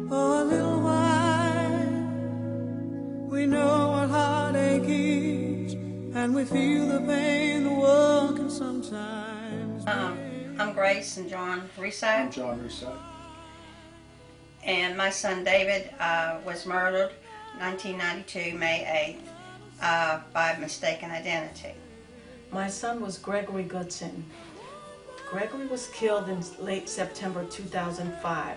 For a little while, we know what heartache is, and we feel the pain the world can sometimes bring. I'm Grace and John Russo. I'm John Russo. And my son David was murdered 1992, May 8th, by mistaken identity. My son was Gregory Goodson. Gregory was killed in late September 2005.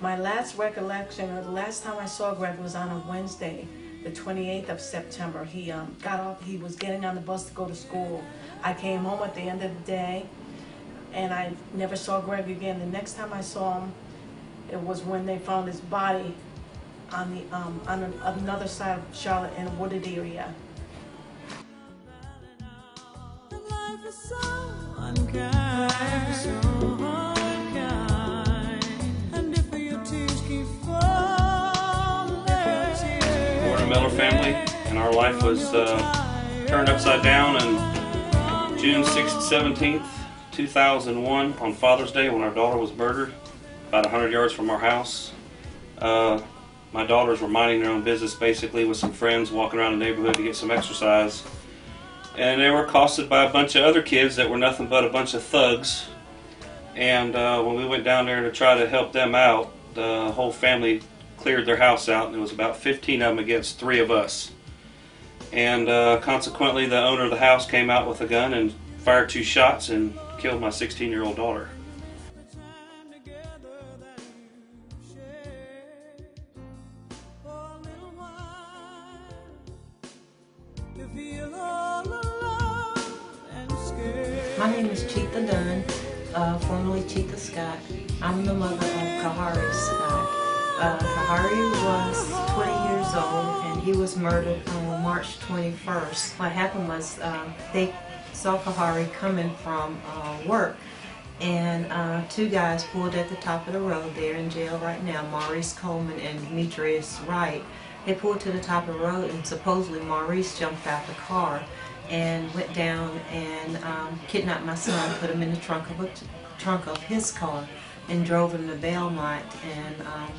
My last recollection, or the last time I saw Greg, was on a Wednesday, the 28th of September. He got off, he was getting on the bus to go to school. I came home at the end of the day, and I never saw Greg again. The next time I saw him, it was when they found his body on the on another side of Charlotte in a wooded area. Life is so unkind, so unkind, and if your tears keep falling, We're a Miller family, and our life was turned upside down on June 6th, 17th, 2001, on Father's Day, when our daughter was murdered, about 100 yards from our house. My daughters were minding their own business, basically, with some friends, walking around the neighborhood to get some exercise. And they were accosted by a bunch of other kids that were nothing but a bunch of thugs. And when we went down there to try to help them out, the whole family cleared their house out, and it was about 15 of them against 3 of us. And consequently, the owner of the house came out with a gun and fired 2 shots and killed my 16-year-old daughter. My name is Cheetha Dunn, formerly Cheetha Scott. I'm the mother of Kahari Scott. Kahari was 20 years old, and he was murdered on March 21st. What happened was they saw Kahari coming from work, and 2 guys pulled at the top of the road. They're in jail right now, Maurice Coleman and Demetrius Wright. They pulled to the top of the road, and supposedly Maurice jumped out the car and went down and kidnapped my son, put him in the trunk of his car, and drove him to Belmont. And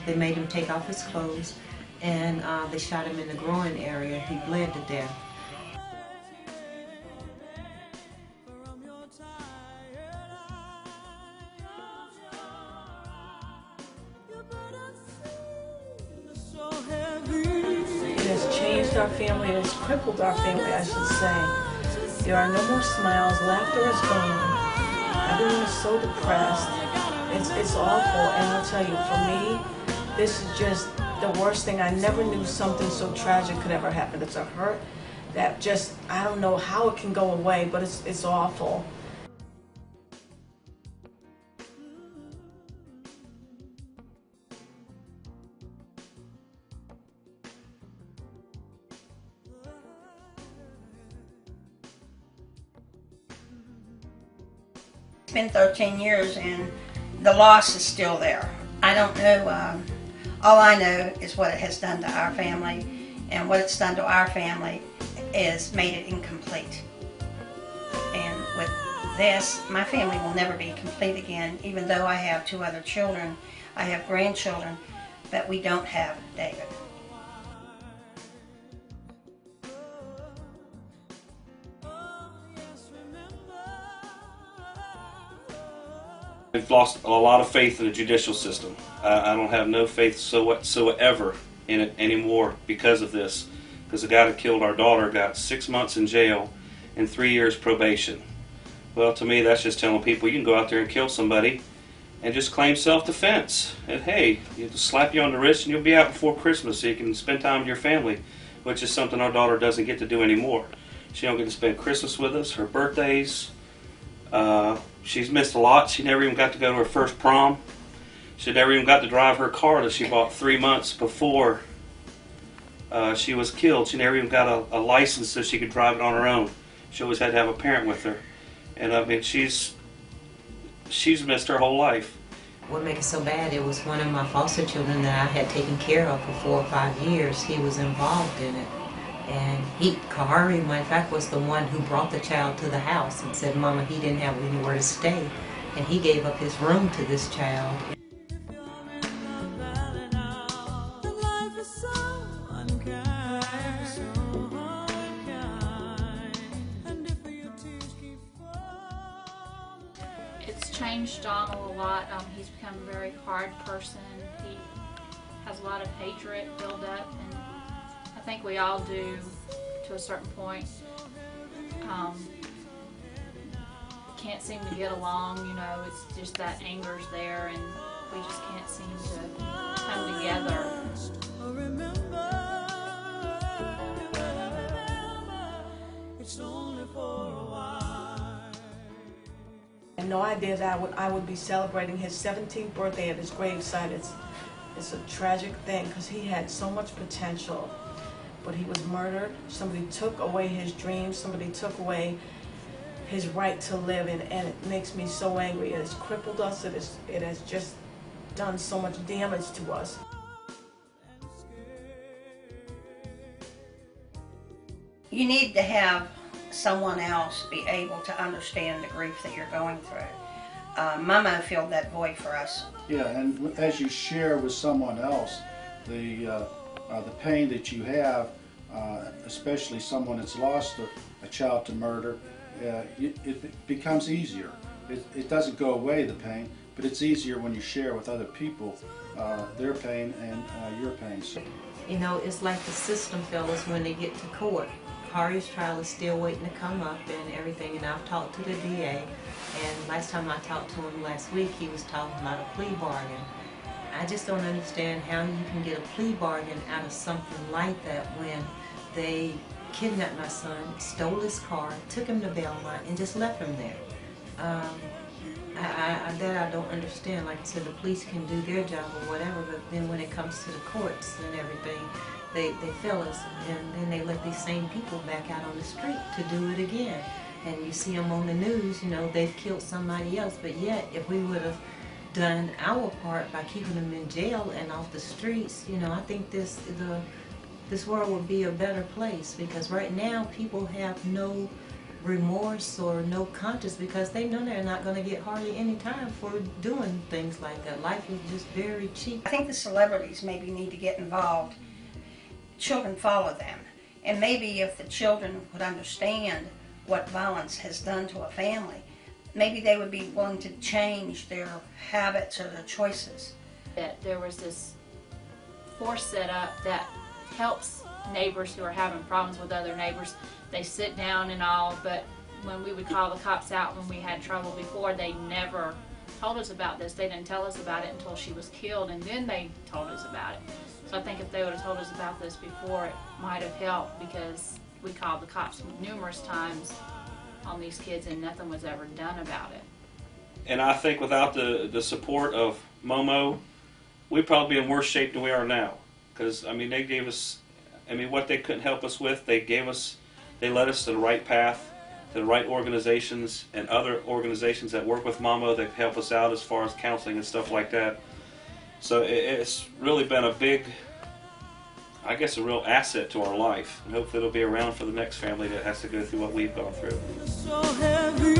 they made him take off his clothes, and they shot him in the groin area. He bled to death. It has changed our family, it has crippled our family, I should say. There are no more smiles, laughter is gone. Everyone is so depressed. It's awful, and I'll tell you, for me, this is just the worst thing. I never knew something so tragic could ever happen. It's a hurt that just, I don't know how it can go away, but it's awful. It's been 13 years and the loss is still there. I don't know, all I know is what it has done to our family, and what it's done to our family is made it incomplete. And with this, my family will never be complete again, even though I have 2 other children. I have grandchildren, but we don't have David. We've lost a lot of faith in the judicial system. I don't have no faith whatsoever in it anymore because of this. Because the guy that killed our daughter got 6 months in jail and 3 years probation. Well, to me, that's just telling people you can go out there and kill somebody and just claim self-defense. And hey, you just slap you on the wrist and you'll be out before Christmas so you can spend time with your family, which is something our daughter doesn't get to do anymore. She don't get to spend Christmas with us, her birthdays. She's missed a lot. She never even got to go to her first prom. She never even got to drive her car that she bought 3 months before she was killed. She never even got a license so she could drive it on her own. She always had to have a parent with her. And I mean, she's missed her whole life. What made it so bad, it was one of my foster children that I had taken care of for 4 or 5 years. He was involved in it. And Kahari, in fact, was the one who brought the child to the house and said, Mama, he didn't have anywhere to stay. And he gave up his room to this child. It's changed Donald a lot. He's become a very hard person. He has a lot of hatred built up, and I think we all do to a certain point. Can't seem to get along, you know, it's just that anger's there and we just can't seem to come together. I had no idea that I would be celebrating his 17th birthday at his gravesite. It's a tragic thing because he had so much potential, but he was murdered. Somebody took away his dreams. Somebody took away his right to live, and it makes me so angry. It has crippled us. It has just done so much damage to us. You need to have someone else be able to understand the grief that you're going through. MOMO filled that void for us. Yeah, and as you share with someone else the pain that you have, especially someone that's lost a child to murder, it becomes easier. It doesn't go away, the pain, but it's easier when you share with other people their pain and your pain. So, You know, it's like the system, fellas, when they get to court. Kahari's trial is still waiting to come up and everything, and I've talked to the DA, and last time I talked to him last week, he was talking about a plea bargain. I just don't understand how you can get a plea bargain out of something like that when they kidnapped my son, stole his car, took him to Belmont, and just left him there. That I don't understand. Like I said, the police can do their job or whatever, but then when it comes to the courts and everything, they fail us, and then they let these same people back out on the street to do it again. And you see them on the news, you know, they've killed somebody else, but yet if we would have done our part by keeping them in jail and off the streets, you know, I think this world would be a better place, because right now people have no remorse or no conscience because they know they're not going to get hardly any time for doing things like that. Life is just very cheap. I think the celebrities maybe need to get involved. Children follow them, and maybe if the children would understand what violence has done to a family, maybe they would be willing to change their habits or their choices. That there was this force set up that helps neighbors who are having problems with other neighbors. They sit down and all, but when we would call the cops out when we had trouble before, they never told us about this. They didn't tell us about it until she was killed, and then they told us about it. So I think if they would have told us about this before, it might have helped, because we called the cops numerous times on these kids and nothing was ever done about it. And I think without the support of MOMO, we'd probably be in worse shape than we are now. Because, I mean, they gave us, what they couldn't help us with, they led us to the right path, to the right organizations, and other organizations that work with MOMO that help us out as far as counseling and stuff like that. So it's really been a big, I guess, a real asset to our life. And hopefully it'll be around for the next family that has to go through what we've gone through. So heavy,